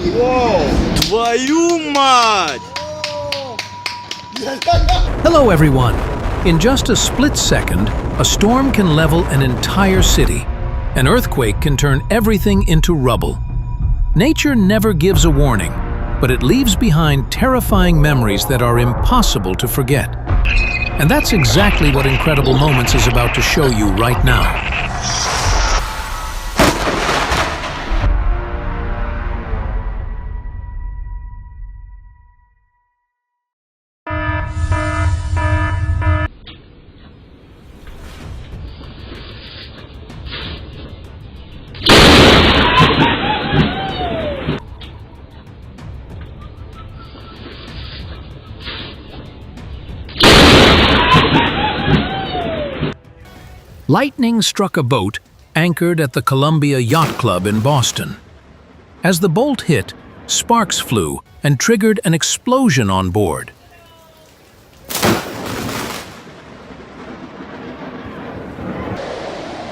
Твою мать! Hello everyone! In just a split second, a storm can level an entire city. An earthquake can turn everything into rubble. Nature never gives a warning, but it leaves behind terrifying memories that are impossible to forget. And that's exactly what Incredible Moments is about to show you right now. Lightning struck a boat anchored at the Columbia Yacht Club in Boston. As the bolt hit, sparks flew and triggered an explosion on board.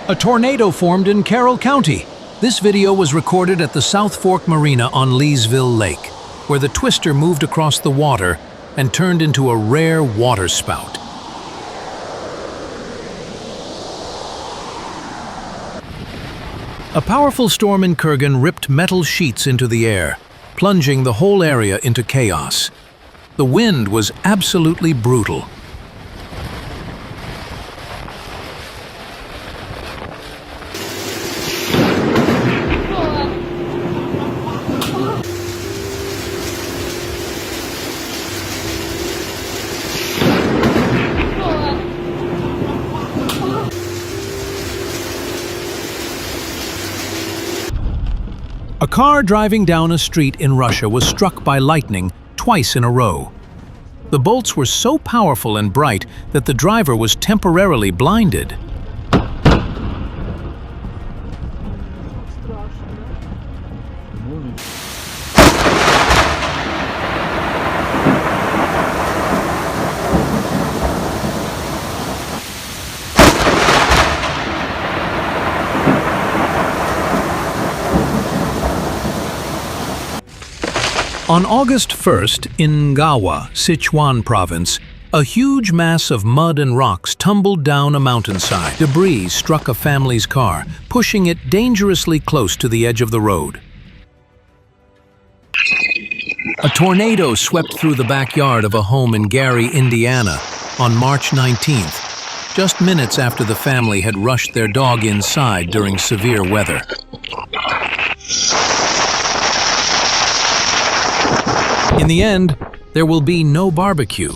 A tornado formed in Carroll County. This video was recorded at the South Fork Marina on Leesville Lake, where the twister moved across the water and turned into a rare waterspout. A powerful storm in Kurgan ripped metal sheets into the air, plunging the whole area into chaos. The wind was absolutely brutal. A car driving down a street in Russia was struck by lightning twice in a row. The bolts were so powerful and bright that the driver was temporarily blinded. On August 1st, in Ngawa, Sichuan province, a huge mass of mud and rocks tumbled down a mountainside. Debris struck a family's car, pushing it dangerously close to the edge of the road. A tornado swept through the backyard of a home in Gary, Indiana, on March 19th, just minutes after the family had rushed their dog inside during severe weather. In the end, there will be no barbecue,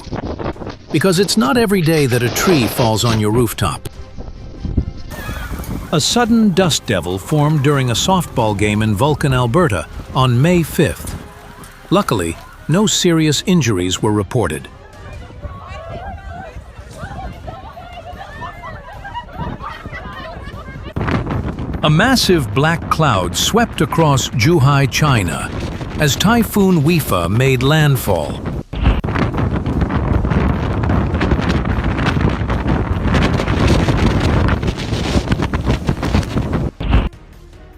because it's not every day that a tree falls on your rooftop. A sudden dust devil formed during a softball game in Vulcan, Alberta on May 5th. Luckily, no serious injuries were reported. A massive black cloud swept across Zhuhai, China, as Typhoon Wifa made landfall.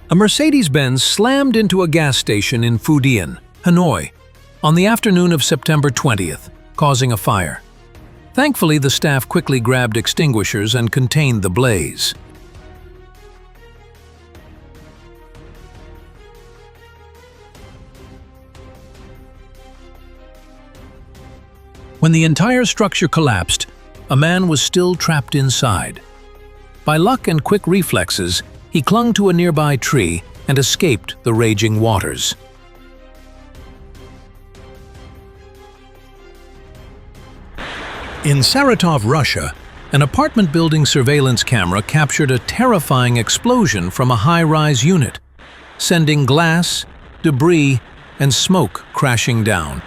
A Mercedes-Benz slammed into a gas station in Fujian, Hanoi, on the afternoon of September 20th, causing a fire. Thankfully, the staff quickly grabbed extinguishers and contained the blaze. When the entire structure collapsed, a man was still trapped inside. By luck and quick reflexes, he clung to a nearby tree and escaped the raging waters. In Saratov, Russia, an apartment building surveillance camera captured a terrifying explosion from a high-rise unit, sending glass, debris, and smoke crashing down.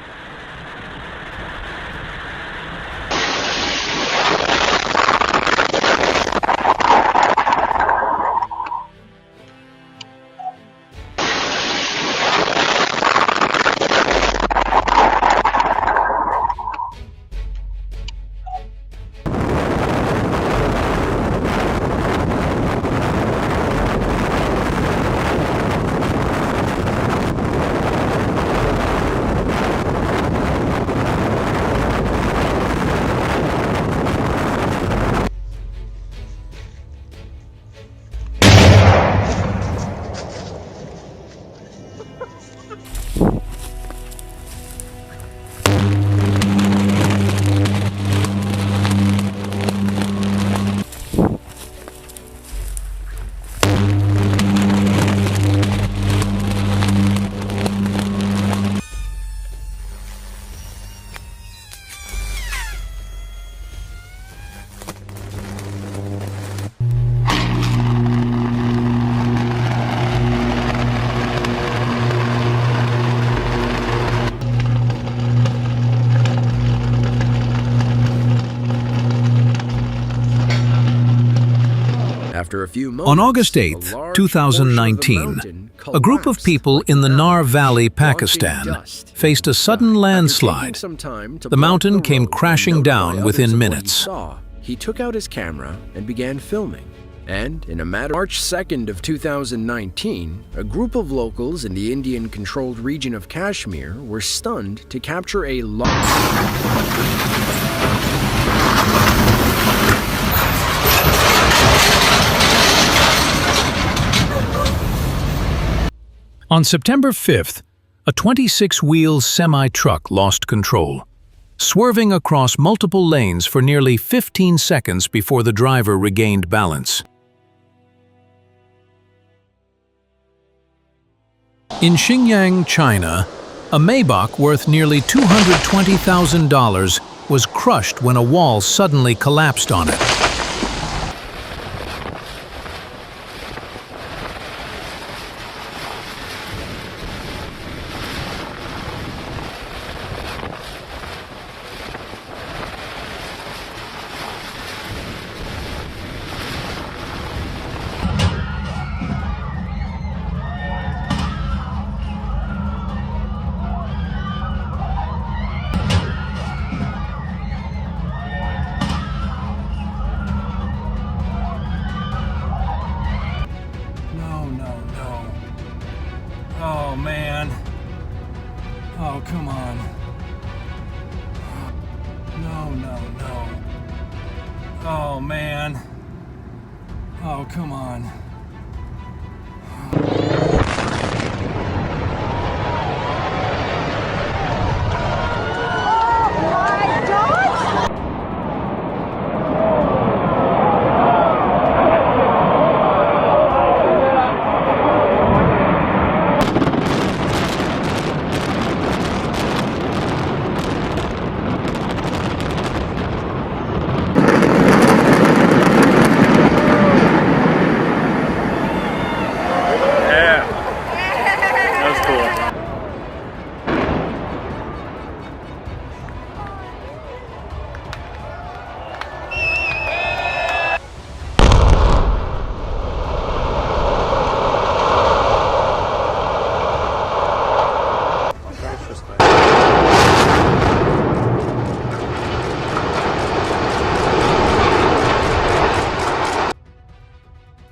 After a few moments, On August a 8, large 2019, portion of the mountain a group of people collapsed in the like Nar mountains, Valley, launching Pakistan, dust faced a into the sudden sky. After landslide. taking some time to The block mountain the came road and crashing notify down others within of what minutes. he saw, he took out his camera and began filming. And in a matter of March 2nd of 2019, a group of locals in the Indian-controlled region of Kashmir were stunned to capture a On September 5th, a 26-wheel semi-truck lost control, swerving across multiple lanes for nearly 15 seconds before the driver regained balance. In Xinjiang, China, a Maybach worth nearly $220,000 was crushed when a wall suddenly collapsed on it. No. Oh, man. Oh, come on. No. Oh, man. Oh, come on.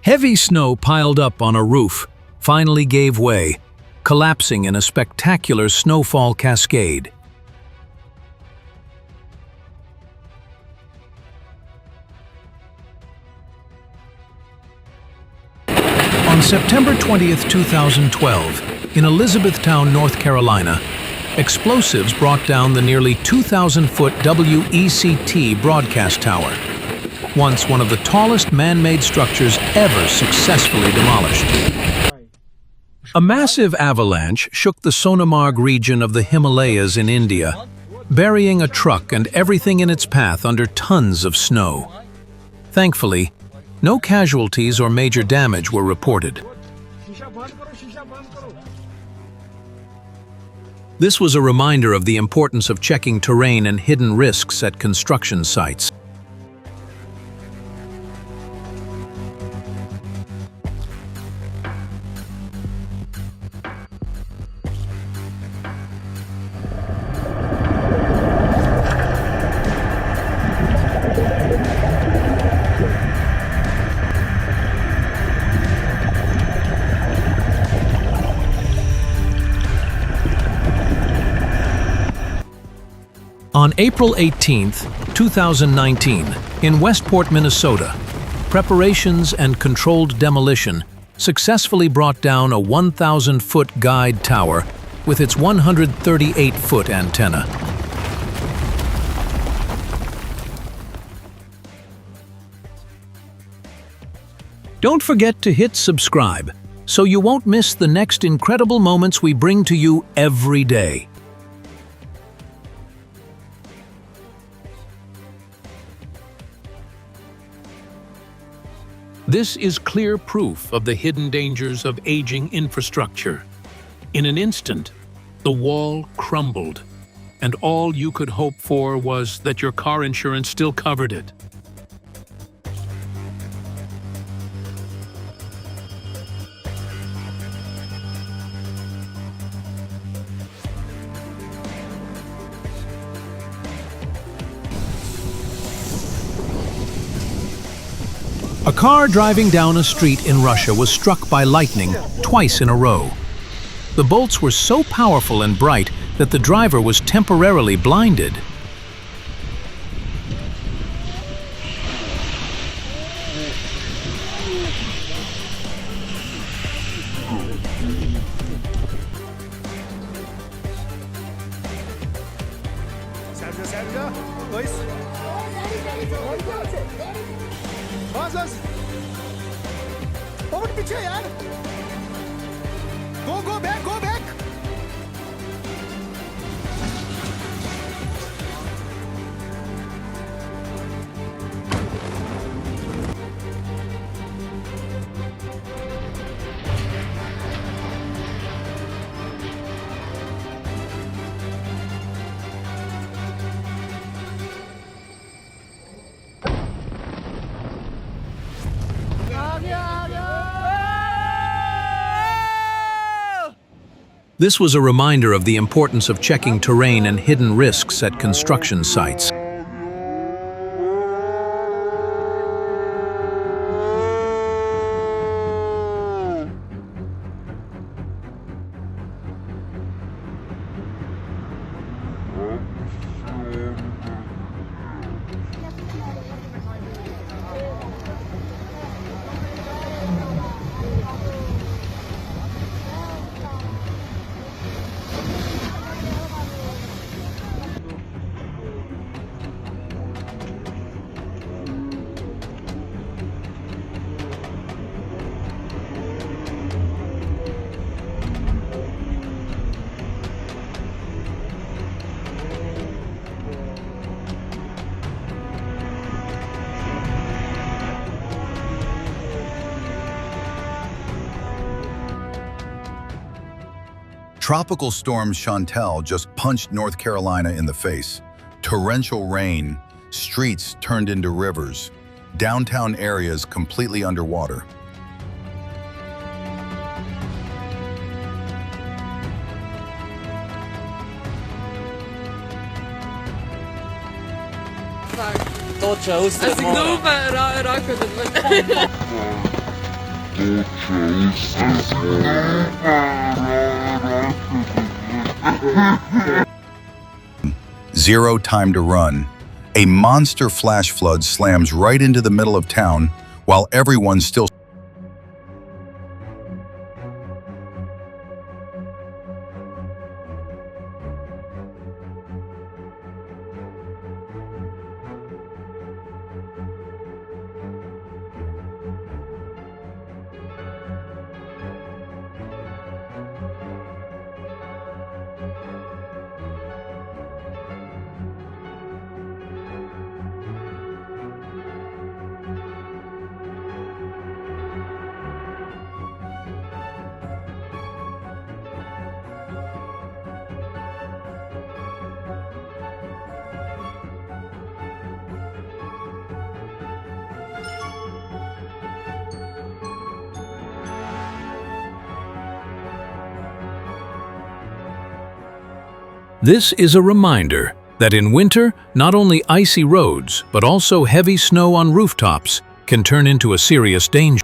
Heavy snow piled up on a roof finally gave way, collapsing in a spectacular snowfall cascade. On September 20th, 2012, in Elizabethtown, North Carolina, explosives brought down the nearly 2,000-foot WECT broadcast tower, once one of the tallest man-made structures ever successfully demolished. A massive avalanche shook the Sonamarg region of the Himalayas in India, burying a truck and everything in its path under tons of snow. Thankfully, no casualties or major damage were reported. This was a reminder of the importance of checking terrain and hidden risks at construction sites. On April 18, 2019, in Westport, Minnesota, preparations and controlled demolition successfully brought down a 1,000-foot guide tower with its 138-foot antenna. Don't forget to hit subscribe so you won't miss the next incredible moments we bring to you every day. This is clear proof of the hidden dangers of aging infrastructure. In an instant, the wall crumbled, and all you could hope for was that your car insurance still covered it. A car driving down a street in Russia was struck by lightning twice in a row. The bolts were so powerful and bright that the driver was temporarily blinded. Sergio, dois. बस और पीछे यार go back This was a reminder of the importance of checking terrain and hidden risks at construction sites. Tropical storm Chantal just punched North Carolina in the face. Torrential rain, streets turned into rivers, downtown areas completely underwater. Zero time to run. A monster flash flood slams right into the middle of town while everyone's still This is a reminder that in winter, not only icy roads, but also heavy snow on rooftops can turn into a serious danger.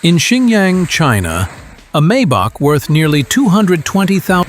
In Xinjiang, China, a Maybach worth nearly $220,000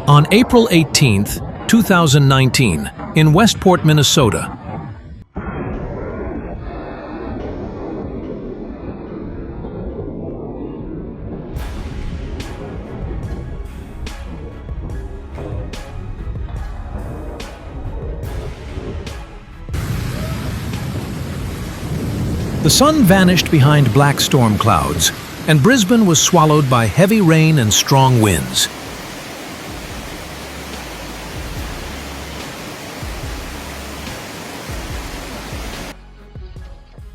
On April 18, 2019, in Westport, Minnesota. The sun vanished behind black storm clouds, and Brisbane was swallowed by heavy rain and strong winds.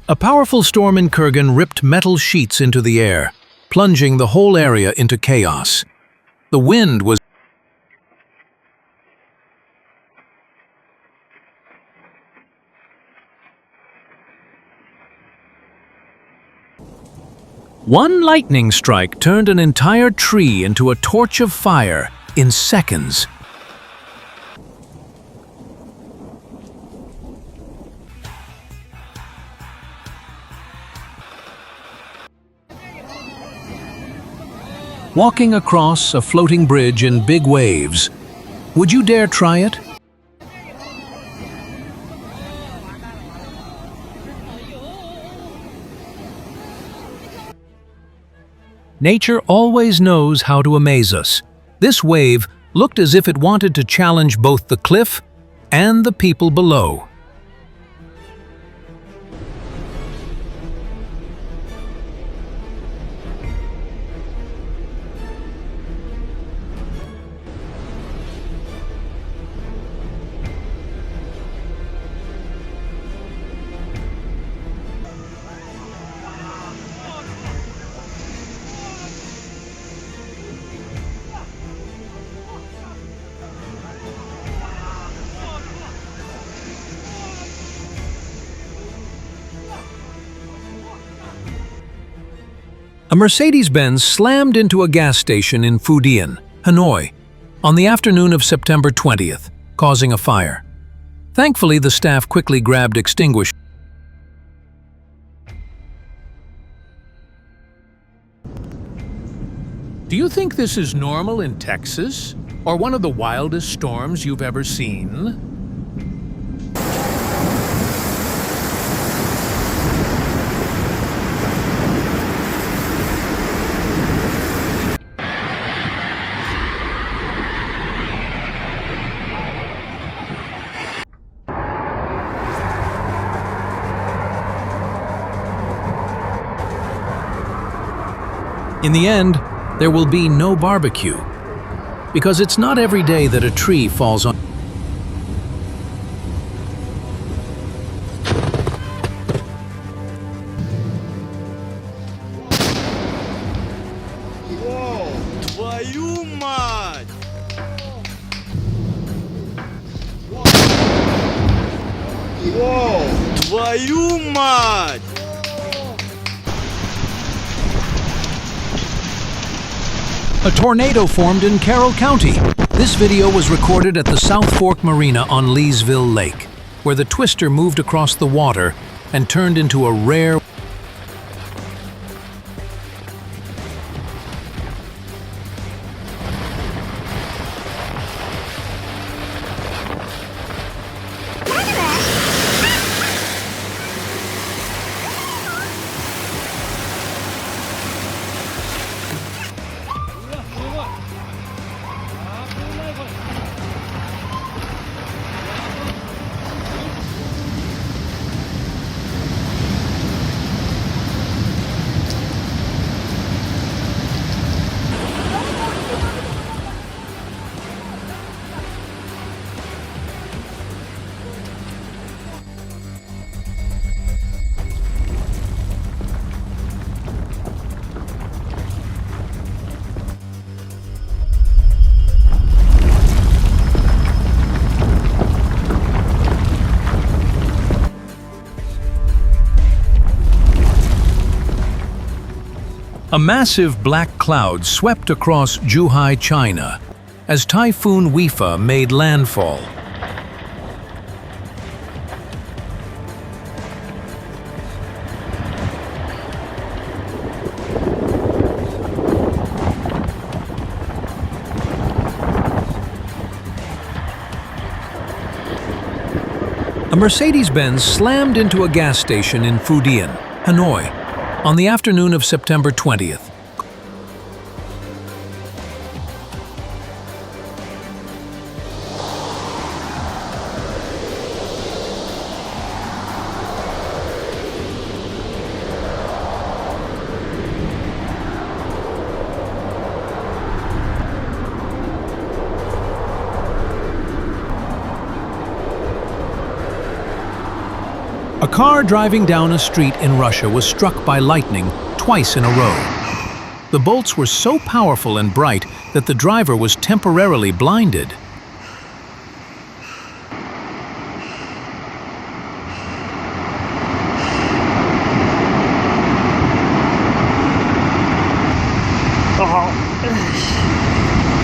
A powerful storm in Kurgan ripped metal sheets into the air, plunging the whole area into chaos. The wind was One lightning strike turned an entire tree into a torch of fire in seconds. Walking across a floating bridge in big waves, would you dare try it? Nature always knows how to amaze us. This wave looked as if it wanted to challenge both the cliff and the people below. A Mercedes-Benz slammed into a gas station in Phu Dien, Hanoi, on the afternoon of September 20th, causing a fire. Thankfully, the staff quickly grabbed extinguishers. Do you think this is normal in Texas, or one of the wildest storms you've ever seen? In the end, there will be no barbecue, because it's not every day that a tree falls on. Whoa, твою мать! Whoa, твою мать! A tornado formed in Carroll County. This video was recorded at the South Fork Marina on Leesville Lake, where the twister moved across the water and turned into a rare A massive black cloud swept across Zhuhai, China, as Typhoon Wifa made landfall. A Mercedes-Benz slammed into a gas station in Fujian, Hanoi, on the afternoon of September 20th. A car driving down a street in Russia was struck by lightning twice in a row. The bolts were so powerful and bright that the driver was temporarily blinded.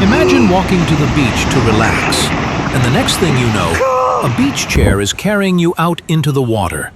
Imagine walking to the beach to relax, and the next thing you know, a beach chair is carrying you out into the water.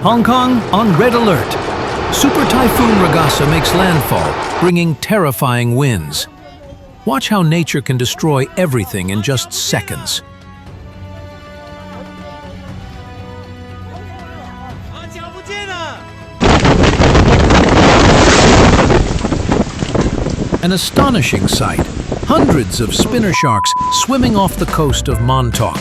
Hong Kong on red alert. Super Typhoon Ragasa makes landfall, bringing terrifying winds. Watch how nature can destroy everything in just seconds. An astonishing sight. Hundreds of spinner sharks swimming off the coast of Montauk.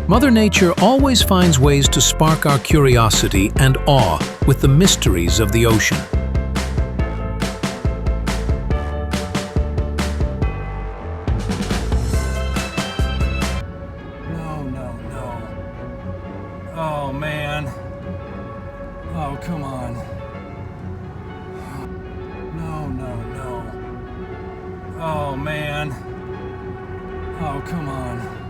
Mother Nature always finds ways to spark our curiosity and awe with the mysteries of the ocean. No. Oh, man. Oh, come on. No. Oh, man. Oh, come on.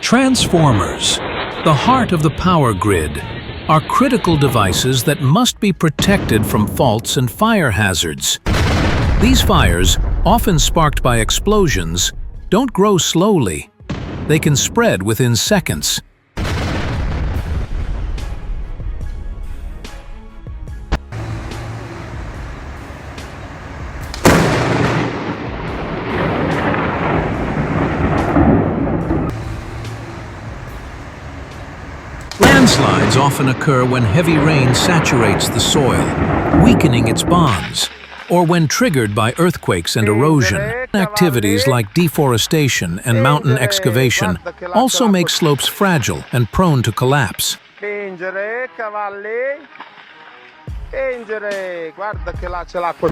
Transformers, the heart of the power grid, are critical devices that must be protected from faults and fire hazards. These fires, often sparked by explosions, don't grow slowly. They can spread within seconds. Landslides often occur when heavy rain saturates the soil, weakening its bonds. or when triggered by earthquakes and erosion. Activities like deforestation and mountain excavation also make slopes fragile and prone to collapse. Spingere, cavalli. Spingere. Guarda che là c'è l'acqua.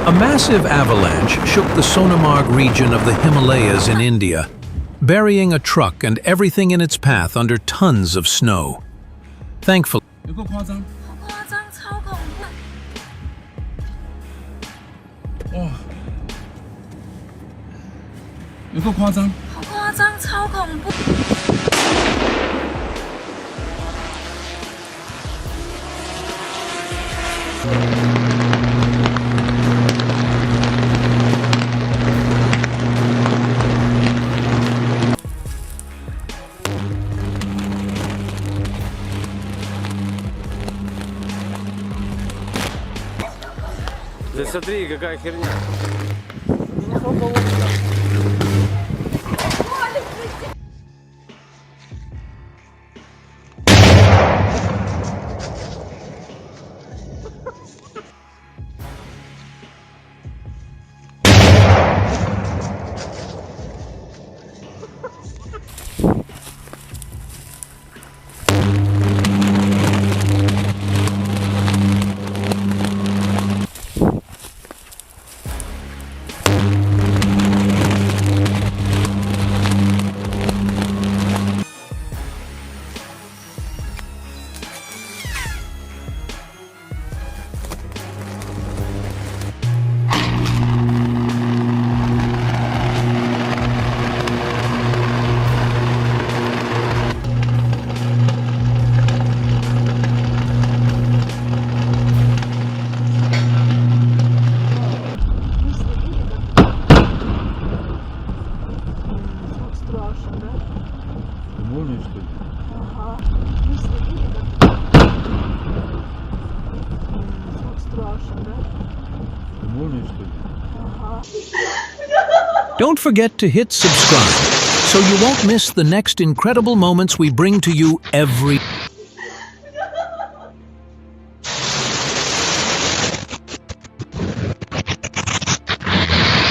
A massive avalanche shook the Sonamarg region of the Himalayas in India, burying a truck and everything in its path under tons of snow. Thankfully, 有够夸张！好夸张，超恐怖！哇，有够夸张！好夸张，超恐怖！ Ты смотри, какая херня. don't forget to hit subscribe so you won't miss the next incredible moments we bring to you every